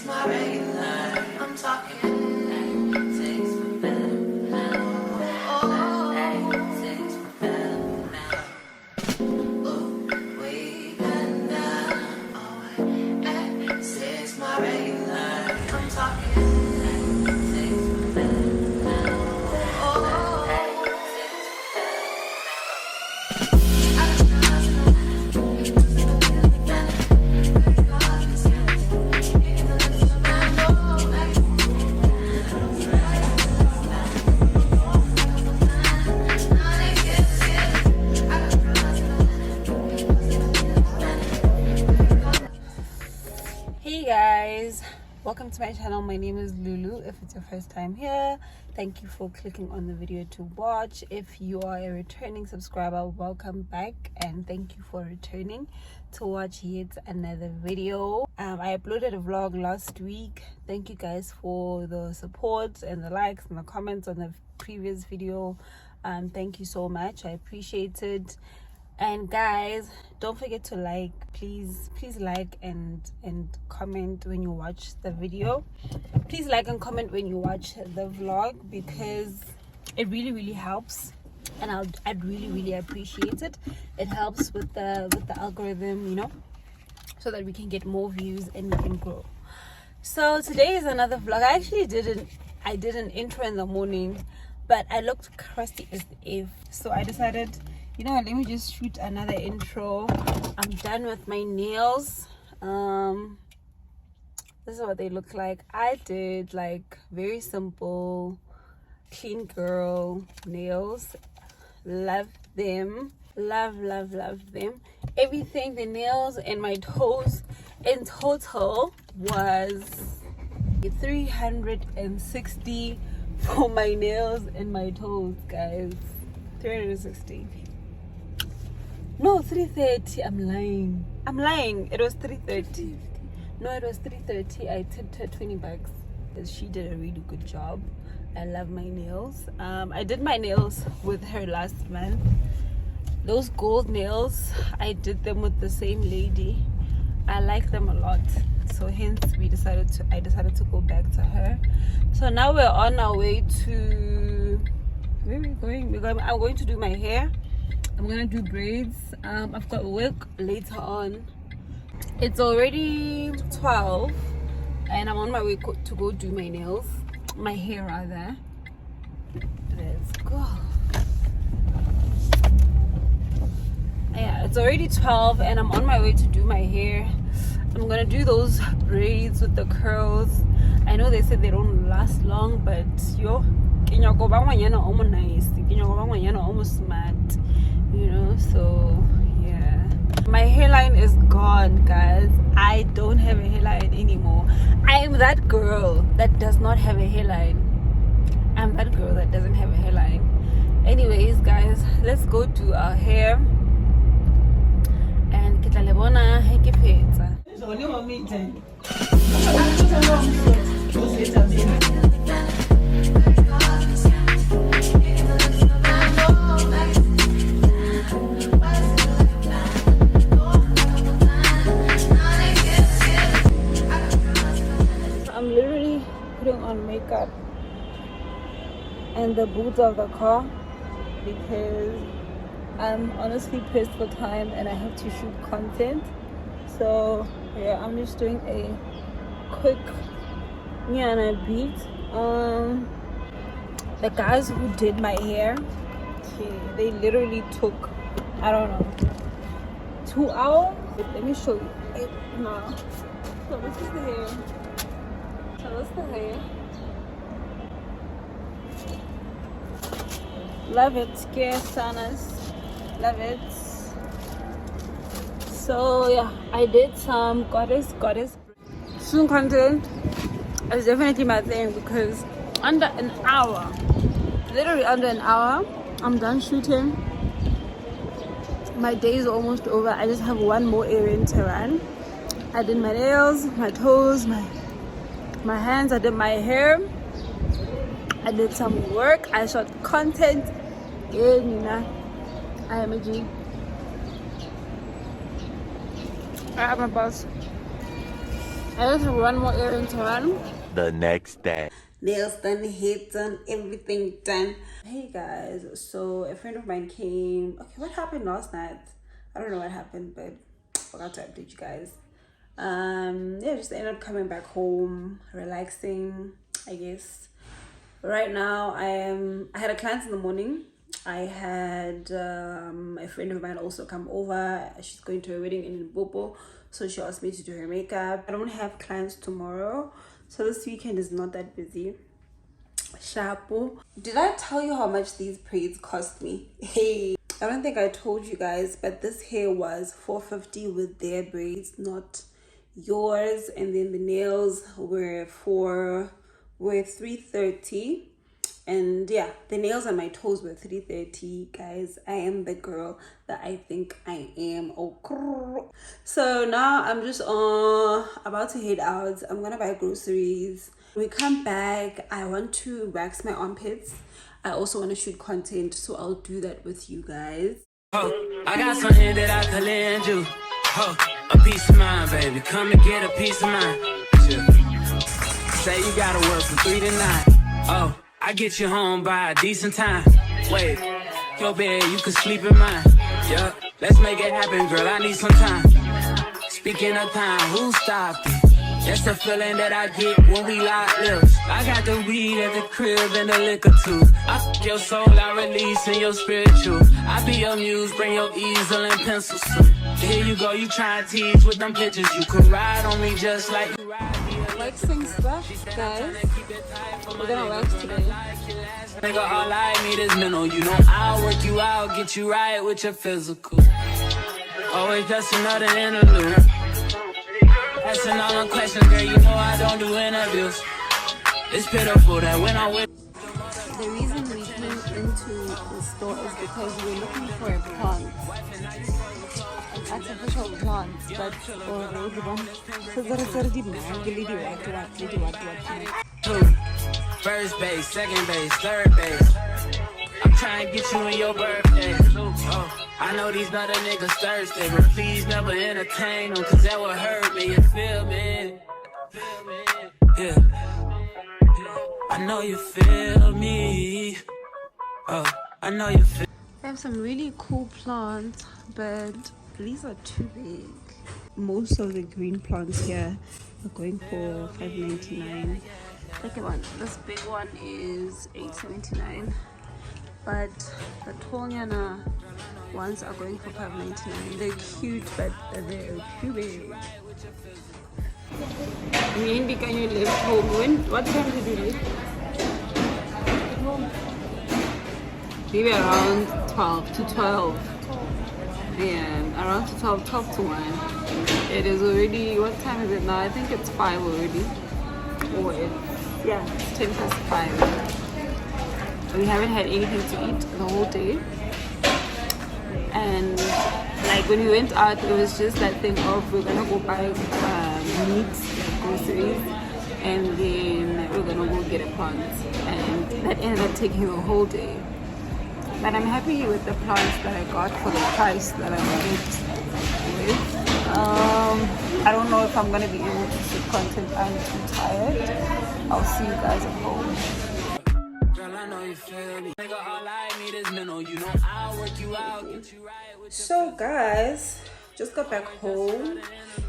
my regular. I'm talking. Takes my better now. Takes my better now. Oh, we got now. Oh, takes my regular. I'm talking. Takes my better now. Oh, Hey guys, welcome to my channel. My name is Lulu. If it's your first time here, thank you for clicking on the video to watch. If you are a returning subscriber, welcome back and thank you for returning to watch yet another video. I uploaded a vlog last week. Thank you guys for the support and the likes and the comments on the previous video. Thank you so much. I appreciate it. And guys, don't forget to like, please like and comment when you watch the video. Please like and comment when you watch the vlog, because it really helps, and I'd really appreciate it. It helps with the algorithm, you know, so that we can get more views and we can grow. So today is another vlog. I actually did an intro in the morning, but I looked crusty as if, so I decided, you know what, let me just shoot another intro. I'm done with my nails. This is what they look like. I did like very simple, clean girl nails. Love them. Love them. Everything, the nails and my toes in total was 360 for my nails and my toes, guys. 360. No, 330. I'm lying. It was 330. No, it was 330. I tipped her 20 bucks because she did a really good job. I love my nails. I did my nails with her last month. Those gold nails, I did them with the same lady. I like them a lot. So hence I decided to go back to her. So now we're on our way to, where are we going? I'm going to do my hair. I'm gonna do braids. I've got work later on. It's already 12 and I'm on my way to go do my nails, my hair rather. Let's go. Yeah, it's already 12 and I'm on my way to do my hair. I'm gonna do those braids with the curls. I know they said they don't last long, but yo, almost smart, you know. So yeah, my hairline is gone, guys. I don't have a hairline anymore. I am that girl that does not have a hairline. I'm that girl that doesn't have a hairline. Anyways, guys, let's go do our hair and get a lebona hekipeta. I'm literally putting on makeup and the boots of the car because I'm honestly pressed for time and I have to shoot content. So yeah, I'm just doing a quick Nyana beat. The guys who did my hair, they literally took, I don't know, 2 hours. Let me show you it now. So this is the hair. So that's the hair. Love it. Scare Sanas. Love it. So yeah, I did some goddess soon content. It's definitely my thing because under an hour, literally under an hour, I'm done shooting. My day is almost over. I just have one more errand to run. I did my nails, my toes, my hands. I did my hair. I did some work. I shot content. Yeah, Nina, I am a G. I am a boss. I just have one more errand to run. The next day. Nails done, hair done, everything done. Hey guys, so a friend of mine came. Okay, what happened last night? I don't know what happened, but I forgot to update you guys. Yeah, just ended up coming back home, relaxing, I guess. Right now I had a client in the morning. I had a friend of mine also come over. She's going to a wedding in Bobo, so she asked me to do her makeup. I don't have clients tomorrow, so this weekend is not that busy. Shapo. Did I tell you how much these braids cost me? Hey, I don't think I told you guys, but this hair was $450 with their braids, not yours. And then the nails were $330. And yeah, the nails on my toes were $330. Guys, I am the girl that I think I am. Oh, so now I'm just about to head out. I'm gonna buy groceries. When we come back, I want to wax my armpits. I also want to shoot content, so I'll do that with you guys. Oh, I got something that I can lend you. Oh, a piece of mind, baby. Come and get a piece of mind. Yeah. Say you gotta work from 3 to 9. Oh, I get you home by a decent time. Wait, your bed, you can sleep in mine. Yeah, let's make it happen, girl. I need some time. Speaking of time, who stopped it? That's the feeling that I get when we lock lips. I got the weed at the crib and the liquor too. I f your soul, I release in your spiritual. I be your muse, bring your easel and pencils too. Here you go, you try and tease with them pictures. You could ride on me just like you ride me. Waxing stuff, guys. We're gonna wax today. Nigga, all I need is mental. You know I'll work you out, get you right with your physical. Always just another interlude. Asking all them questions, girl, you know I don't do interviews. It's pitiful that when I'm with. The reason we came into the store is because we were looking for a plant. An artificial plant, but for a rose one. So there is already First base, second base, third base. I'm trying to get you in your birthday. Oh, I know these other niggas thirsty, but please never entertain them, cause that would hurt me, you feel me? Yeah. I know you feel me. Oh, I know you feel. I have some really cool plants, but these are too big. Most of the green plants here are going for $5.99. Like one, this big one is $8.79. But the Tonyana ones are going for $5.99. They're cute, but they're too big. Me and Bikanyo left home. What time did you leave? Maybe around 12 to 12. Yeah, around to 12 to 1. It is already, what time is it now? I think it's 5 already. Or it's 10 past 5. We haven't had anything to eat the whole day, and like when we went out, it was just that thing of we're gonna go buy meat, groceries, and then we're gonna go get a plant, and that ended up taking the whole day. But I'm happy with the plants that I got for the price that I went with. I don't know if I'm gonna be able to shoot content. I'm too tired. I'll see you guys at home. So guys, just got back home.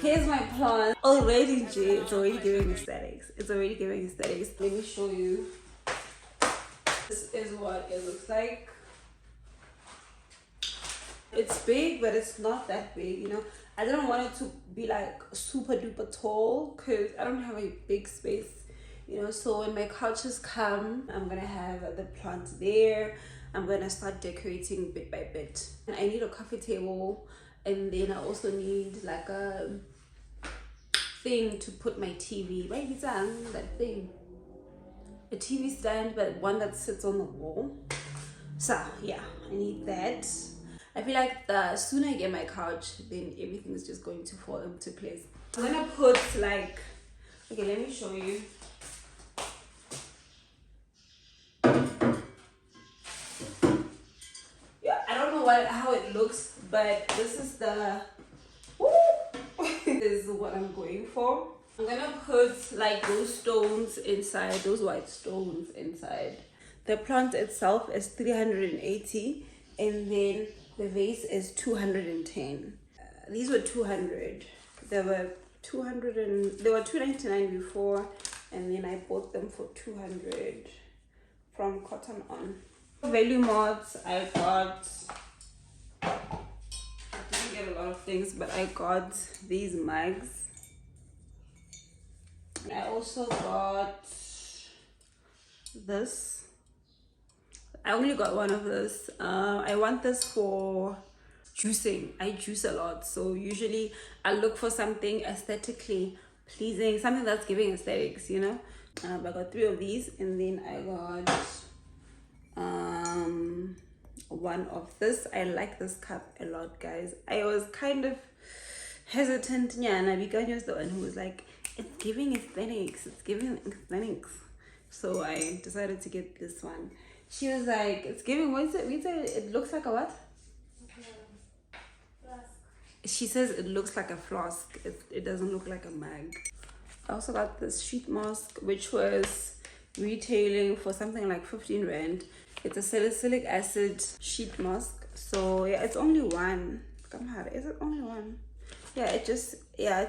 Here's my plant. Already, it's already giving aesthetics. Let me show you. This is what it looks like. It's big, but it's not that big, you know. I didn't want it to be like super duper tall because I don't have a big space, you know. So when my couches come, I'm gonna have the plant there. I'm gonna start decorating bit by bit. And I need a coffee table, and then I also need like a thing to put my TV. Right, it's that thing. A TV stand, but one that sits on the wall. So yeah, I need that. I feel like the sooner I get my couch, then everything is just going to fall into place. I'm gonna put like, okay, let me show you. Yeah, I don't know how it looks, but this is the this is what I'm going for. I'm gonna put like those stones inside, those white stones inside. The plant itself is 380 and then the vase is 210. These were 200. They were 200 and they were 299 before, and then I bought them for 200 from Cotton On. Value mods, I got, I didn't get a lot of things, but I got these mugs. I also got this. I only got one of this. I want this for juicing. I juice a lot, so usually I look for something aesthetically pleasing, something that's giving aesthetics, you know. I got 3 of these, and then I got one of this. I like this cup a lot, guys. I was kind of hesitant, yeah, and Abikanya was the one who was like, it's giving aesthetics, it's giving aesthetics. So I decided to get this one. She was like, it's giving, what is it? We said it looks like a what? She says it looks like a flask. It doesn't look like a mug. I also got this sheet mask, which was retailing for something like 15 rand. It's a salicylic acid sheet mask. So yeah, it's only one. Come here, is it only one? Yeah, it's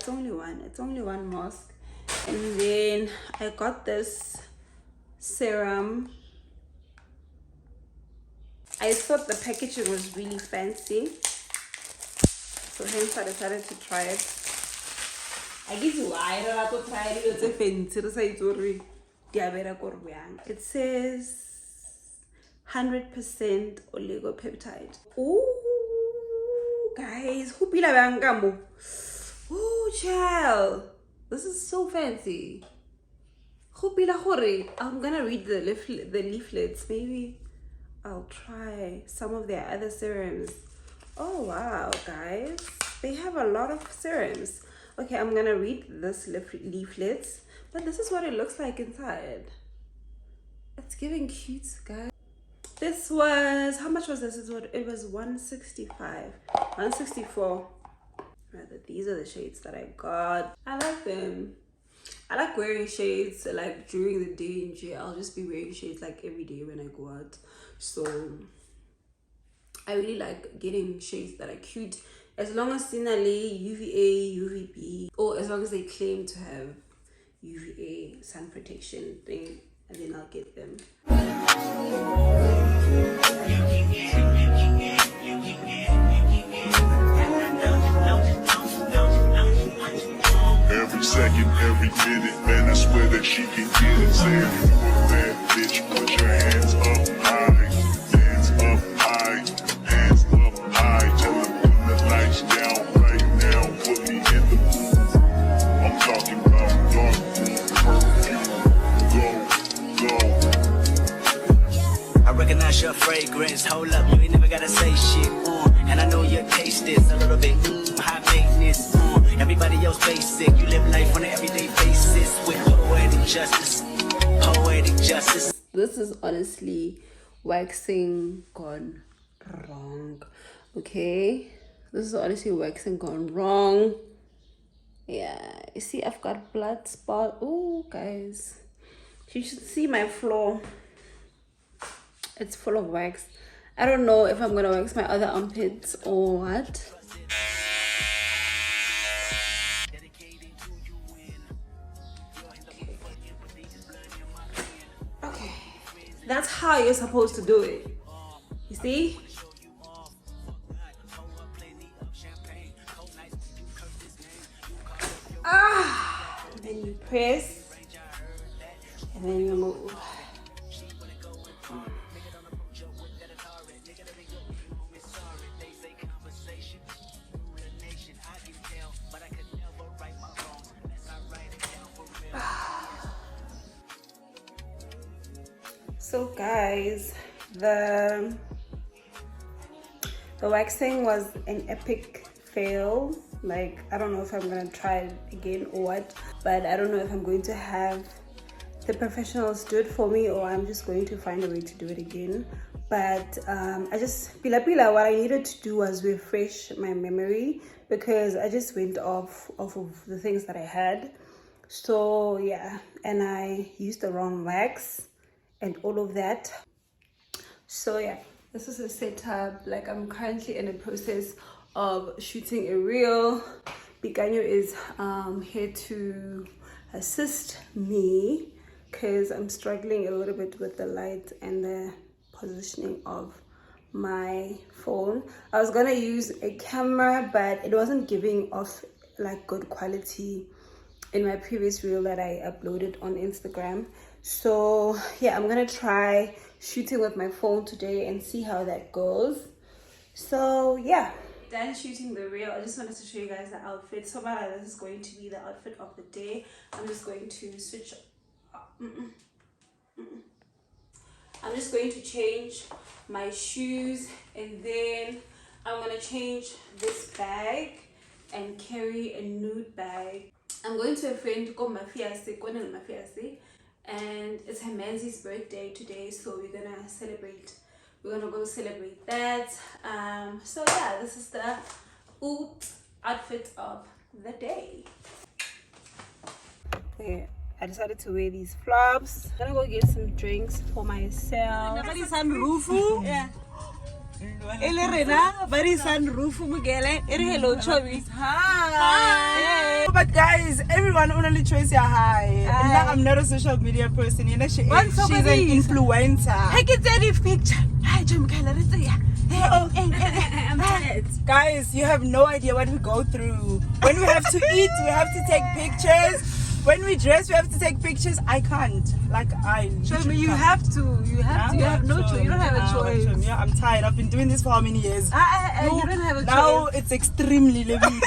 only one. It's only one mask. And then I got this serum. I thought the packaging was really fancy, so hence I decided to try it. I guess why I don't try it. It's a fancy. It says 100% oligopeptide. Ooh, guys, who pila bangamo? Ooh, child, this is so fancy. Who pila hore? I'm gonna read the leaflets. Maybe I'll try some of their other serums. Oh wow, guys, they have a lot of serums. Okay, I'm gonna read this leaflets, but this is what it looks like inside. It's giving cute, guys. This was, how much was this? It was 165, 164. Rather, these are the shades that I got. I like them. I like wearing shades like during the day in jail. I'll just be wearing shades like every day when I go out. So I really like getting shades that are cute, as long as Sinale, UVA, UVB, or as long as they claim to have UVA sun protection thing, and then I'll get them. Every second, every minute, man, I swear that she can get it. Say if you a bad bitch, put your hands up high, hands up high, hands up high. Tell her put the lights down right now, put me in the mood. I'm talking about dark perfume, go. I recognize your fragrance, hold up, you ain't never gotta say shit, and I know your taste is a little bit, high maintenance, everybody else basic, you live life on an everyday basis, with poetic justice, poetic justice. This is honestly waxing gone wrong, okay? This is honestly waxing gone wrong. Yeah, you see I've got blood spot. Oh, guys, you should see my floor. It's full of wax. I don't know if I'm gonna wax my other armpits or what. Okay, that's how you're supposed to do it. You see? And then you press, and then you move. So guys, the waxing was an epic fail. Like, I don't know if I'm gonna try it again or what, but I don't know if I'm going to have the professionals do it for me or I'm just going to find a way to do it again. But I just what I needed to do was refresh my memory, because I just went off of the things that I had. So yeah, and I used the wrong wax and all of that. So yeah, this is a setup. Like, I'm currently in the process of shooting a reel. Biganyo is here to assist me because I'm struggling a little bit with the light and the positioning of my phone. I was gonna use a camera, but it wasn't giving off like good quality in my previous reel that I uploaded on Instagram. So yeah, I'm gonna try shooting with my phone today and see how that goes. So yeah, done shooting the reel. I just wanted to show you guys the outfit. So far, this is going to be the outfit of the day. I'm just going to switch. I'm just going to change my shoes, and then I'm gonna change this bag and carry a nude bag. I'm going to a friend called Mafiasi, and it's her Manzi's birthday today, so we're gonna celebrate. We're gonna go celebrate that. So yeah, this is the outfit of the day. Okay, I decided to wear these flops. I'm gonna go get some drinks for myself. Yeah. Hi. But guys, everyone only choice your hi. I'm not a social media person. You know, she's an influencer. I can tell you picture. Hi, Jim Guys, you have no idea what we go through. When we have to eat, we have to take pictures. When we dress, we have to take pictures. I can't. Show me, you have to. You have no choice. You don't have a choice. Yeah, I'm tired. I've been doing this for how many years? You don't have a choice. Now it's extremely living.